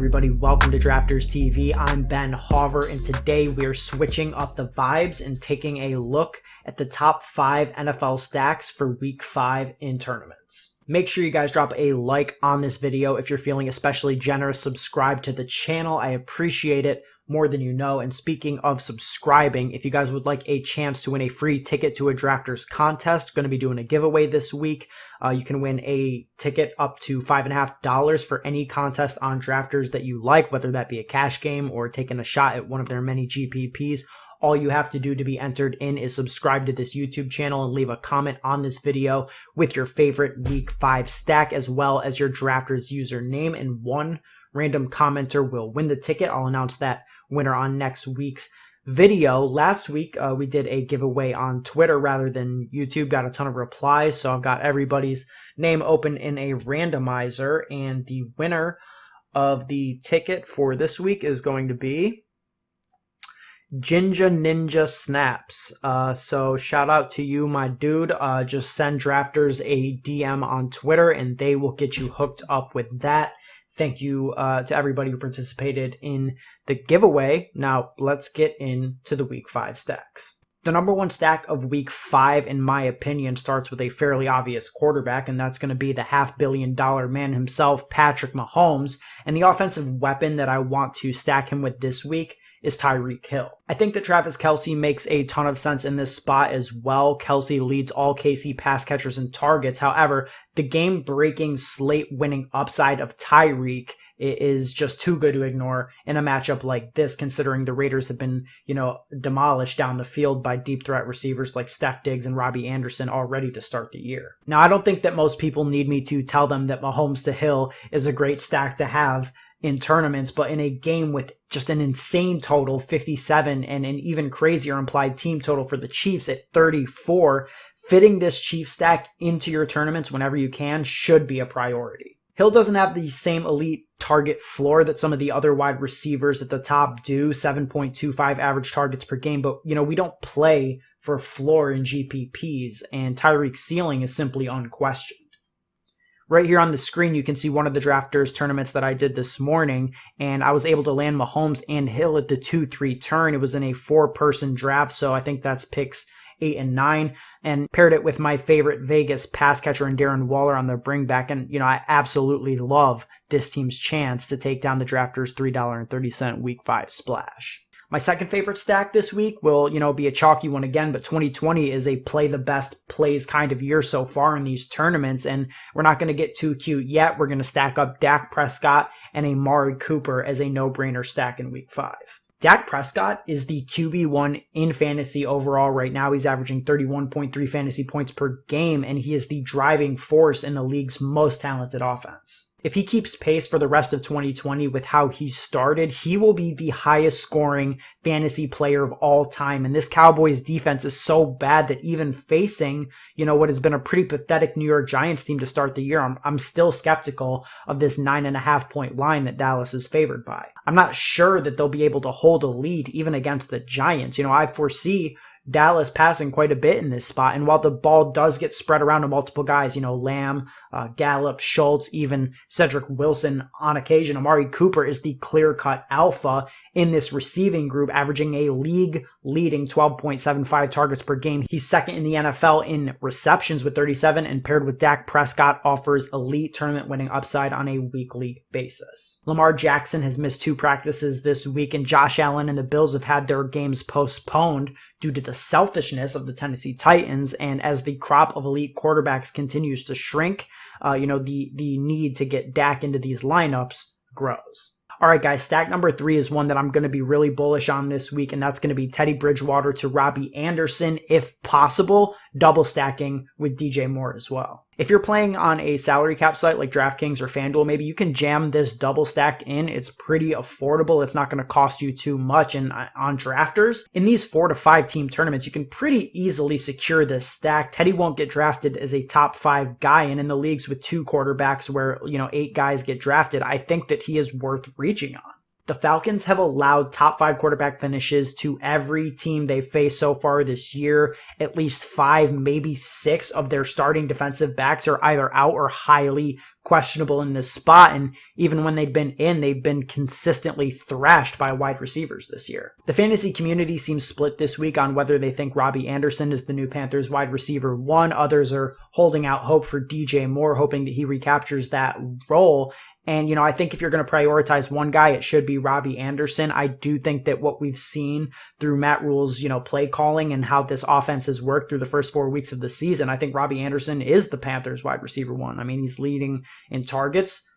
everybody? Welcome to Drafters TV. I'm Ben Hauver, and today we are switching up the vibes and taking a look at the top 5 NFL stacks for Week 5 in tournaments. Make sure you guys drop a like on this video if you're feeling especially generous. Subscribe to the channel. I appreciate it more than you know. And speaking of subscribing, if you guys would like a chance to win a free ticket to a Drafters contest, going to be doing a giveaway this week. You can win a ticket up to $5.50 for any contest on Drafters that you like, whether that be a cash game or taking a shot at one of their many GPPs. All you have to do to be entered in is subscribe to this YouTube channel and leave a comment on this video with your favorite Week 5 stack as well as your Drafters username, and one random commenter will win the ticket. I'll announce that winner on next week's video. Last week, we did a giveaway on Twitter rather than YouTube. Got a ton of replies, so I've got everybody's name open in a randomizer, and the winner of the ticket for this week is going to be Jinja Ninja Snaps. So shout out to you, my dude. Just send Drafters a DM on Twitter and they will get you hooked up with that. Thank you to everybody who participated in the giveaway. Now let's get into the Week 5 stacks. The number one stack of Week 5, in my opinion, starts with a fairly obvious quarterback, and that's going to be the $500 million man himself, Patrick Mahomes. And the offensive weapon that I want to stack him with this week is Tyreek Hill. I think that Travis Kelce makes a ton of sense in this spot as well. Kelce leads all KC pass catchers and targets. However, the game-breaking, slate-winning upside of Tyreek is just too good to ignore in a matchup like this, considering the Raiders have been, demolished down the field by deep threat receivers like Steph Diggs and Robbie Anderson already to start the year. Now, I don't think that most people need me to tell them that Mahomes to Hill is a great stack to have in tournaments, but in a game with just an insane total, 57, and an even crazier implied team total for the Chiefs at 34, fitting this Chiefs stack into your tournaments whenever you can should be a priority. Hill doesn't have the same elite target floor that some of the other wide receivers at the top do, 7.25 average targets per game, but we don't play for floor in GPPs, and Tyreek's ceiling is simply unquestioned. Right here on the screen, you can see one of the Drafters tournaments that I did this morning, and I was able to land Mahomes and Hill at the 2-3 turn. It was in a 4-person draft, so I think that's picks 8 and 9, and paired it with my favorite Vegas pass catcher and Darren Waller on the bring back. And, I absolutely love this team's chance to take down the Drafters $3.30 Week 5 splash. My second favorite stack this week will, be a chalky one again, but 2020 is a play the best plays kind of year so far in these tournaments, and we're not going to get too cute yet. We're going to stack up Dak Prescott and Amari Cooper as a no-brainer stack in Week 5. Dak Prescott is the QB1 in fantasy overall right now. He's averaging 31.3 fantasy points per game, and he is the driving force in the league's most talented offense. If he keeps pace for the rest of 2020 with how he started, he will be the highest scoring fantasy player of all time. And this Cowboys defense is so bad that even facing, what has been a pretty pathetic New York Giants team to start the year, I'm still skeptical of this 9.5 point line that Dallas is favored by. I'm not sure that they'll be able to hold a lead even against the Giants. I foresee Dallas passing quite a bit in this spot. And while the ball does get spread around to multiple guys, Lamb, Gallup, Schultz, even Cedric Wilson on occasion, Amari Cooper is the clear-cut alpha in this receiving group, averaging a league-leading 12.75 targets per game. He's second in the NFL in receptions with 37, and paired with Dak Prescott offers elite tournament-winning upside on a weekly basis. Lamar Jackson has missed 2 practices this week, and Josh Allen and the Bills have had their games postponed due to the selfishness of the Tennessee Titans. And as the crop of elite quarterbacks continues to shrink, the need to get Dak into these lineups grows. All right, guys, stack number 3 is one that I'm going to be really bullish on this week, and that's going to be Teddy Bridgewater to Robbie Anderson, if possible, double stacking with DJ Moore as well. If you're playing on a salary cap site like DraftKings or FanDuel, maybe you can jam this double stack in. It's pretty affordable. It's not going to cost you too much. And on Drafters, in these 4 to 5 team tournaments, you can pretty easily secure this stack. Teddy won't get drafted as a top 5 guy. And in the leagues with 2 quarterbacks where, 8 guys get drafted, I think that he is worth reaching on. The Falcons have allowed top 5 quarterback finishes to every team they faced so far this year. At least 5, maybe 6 of their starting defensive backs are either out or highly questionable in this spot. And even when they've been consistently thrashed by wide receivers this year. The fantasy community seems split this week on whether they think Robbie Anderson is the new Panthers wide receiver 1. Others are holding out hope for DJ Moore, hoping that he recaptures that role. And, I think if you're going to prioritize one guy, it should be Robbie Anderson. I do think that what we've seen through Matt Rule's, play calling and how this offense has worked through the first 4 weeks of the season, I think Robbie Anderson is the Panthers wide receiver 1. I mean, he's leading in targets,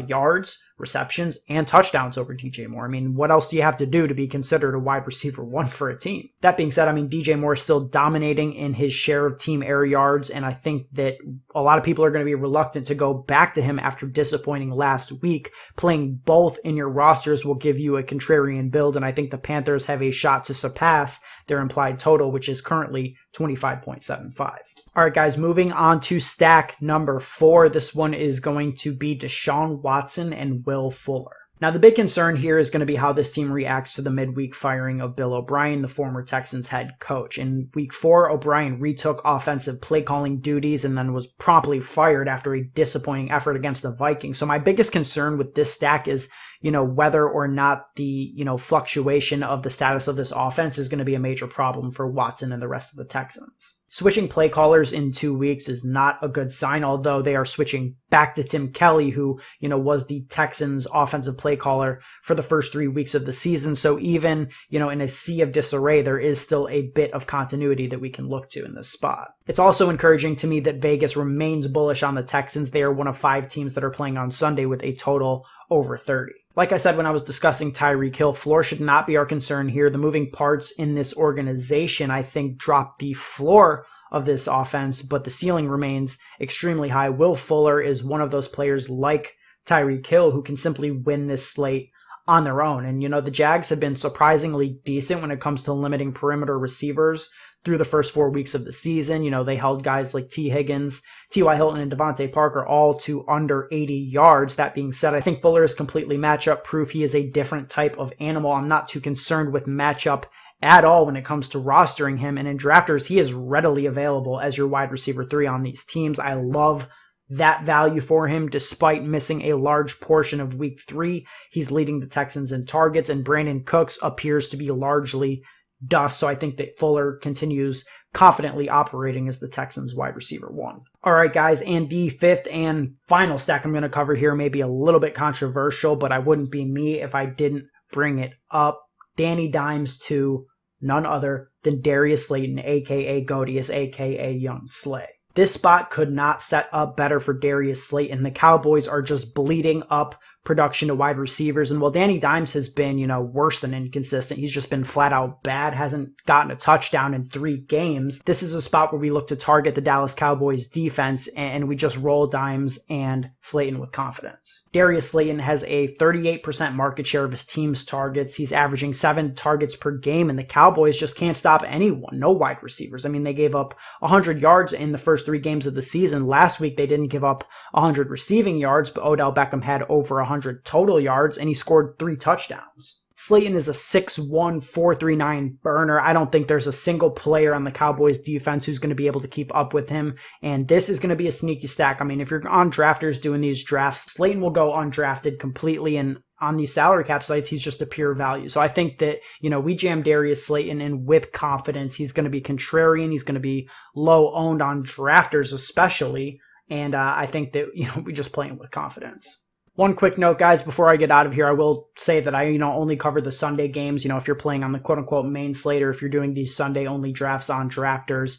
yards, receptions, and touchdowns over DJ Moore. I mean, what else do you have to do to be considered a wide receiver 1 for a team? That being said, I mean, DJ Moore is still dominating in his share of team air yards, and I think that a lot of people are going to be reluctant to go back to him after disappointing last week. Playing both in your rosters will give you a contrarian build, and I think the Panthers have a shot to surpass their implied total, which is currently 25.75. All right, guys, moving on to stack number 4. This one is going to be Deshaun Watson and Will Fuller. Now, the big concern here is going to be how this team reacts to the midweek firing of Bill O'Brien, the former Texans head coach. In week 4, O'Brien retook offensive play calling duties and then was promptly fired after a disappointing effort against the Vikings. So my biggest concern with this stack is, whether or not the, fluctuation of the status of this offense is going to be a major problem for Watson and the rest of the Texans. Switching play callers in 2 weeks is not a good sign, although they are switching back to Tim Kelly, who, was the Texans offensive play caller for the first 3 weeks of the season. So even, in a sea of disarray, there is still a bit of continuity that we can look to in this spot. It's also encouraging to me that Vegas remains bullish on the Texans. They are one of 5 teams that are playing on Sunday with a total over 30. Like I said when I was discussing Tyreek Hill, floor should not be our concern here. The moving parts in this organization, I think, drop the floor of this offense, but the ceiling remains extremely high. Will Fuller is one of those players like Tyreek Hill who can simply win this slate on their own. And, the Jags have been surprisingly decent when it comes to limiting perimeter receivers through the first 4 weeks of the season. They held guys like T. Higgins, T.Y. Hilton, and Devontae Parker all to under 80 yards. That being said, I think Fuller is completely matchup proof. He is a different type of animal. I'm not too concerned with matchup at all when it comes to rostering him. And in drafters, he is readily available as your wide receiver 3 on these teams. I love that value for him. Despite missing a large portion of week 3, he's leading the Texans in targets, and Brandon Cooks appears to be largely dust. So I think that Fuller continues confidently operating as the Texans wide receiver 1. All right, guys, and the 5th and final stack I'm going to cover here may be a little bit controversial, but I wouldn't be me if I didn't bring it up. Danny Dimes to none other than Darius Slayton, a.k.a. Godius, a.k.a. Young Slay. This spot could not set up better for Darius Slayton. The Cowboys are just bleeding up production to wide receivers. And while Danny Dimes has been, worse than inconsistent, he's just been flat out bad, hasn't gotten a touchdown in 3 games. This is a spot where we look to target the Dallas Cowboys defense, and we just roll Dimes and Slayton with confidence. Darius Slayton has a 38% market share of his team's targets. He's averaging 7 targets per game, and the Cowboys just can't stop anyone. No wide receivers. I mean, they gave up 100 yards in the first 3 games of the season. Last week, they didn't give up 100 receiving yards, but Odell Beckham had over 100 total yards, and he scored 3 touchdowns. Slayton is a 6'1", 439 burner. I don't think there's a single player on the Cowboys defense who's going to be able to keep up with him, and this is going to be a sneaky stack. I mean, if you're on drafters doing these drafts, Slayton will go undrafted completely, and on these salary cap sites, he's just a pure value. So I think that, we jam Darius Slayton in with confidence. He's going to be contrarian. He's going to be low owned on drafters especially, and I think that, we just play him with confidence. One quick note, guys, before I get out of here, I will say that I, only cover the Sunday games. If you're playing on the quote-unquote main slate, or if you're doing these Sunday-only drafts on drafters,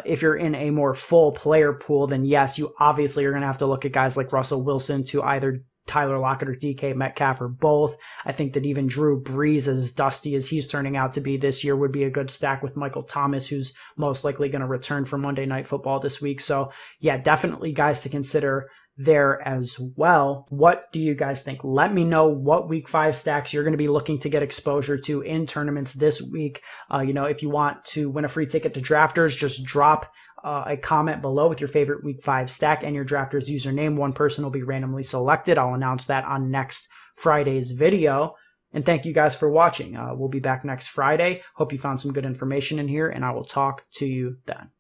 if you're in a more full player pool, then yes, you obviously are going to have to look at guys like Russell Wilson to either Tyler Lockett or DK Metcalf or both. I think that even Drew Brees, as dusty as he's turning out to be this year, would be a good stack with Michael Thomas, who's most likely going to return for Monday Night Football this week. So yeah, definitely guys to consider there as well. What do you guys think? Let me know what week 5 stacks you're going to be looking to get exposure to in tournaments this week. If you want to win a free ticket to drafters, just drop a comment below with your favorite week 5 stack and your drafters username. One person will be randomly selected. I'll announce that on next Friday's video. And thank you guys for watching. We'll be back next Friday. Hope you found some good information in here, and I will talk to you then.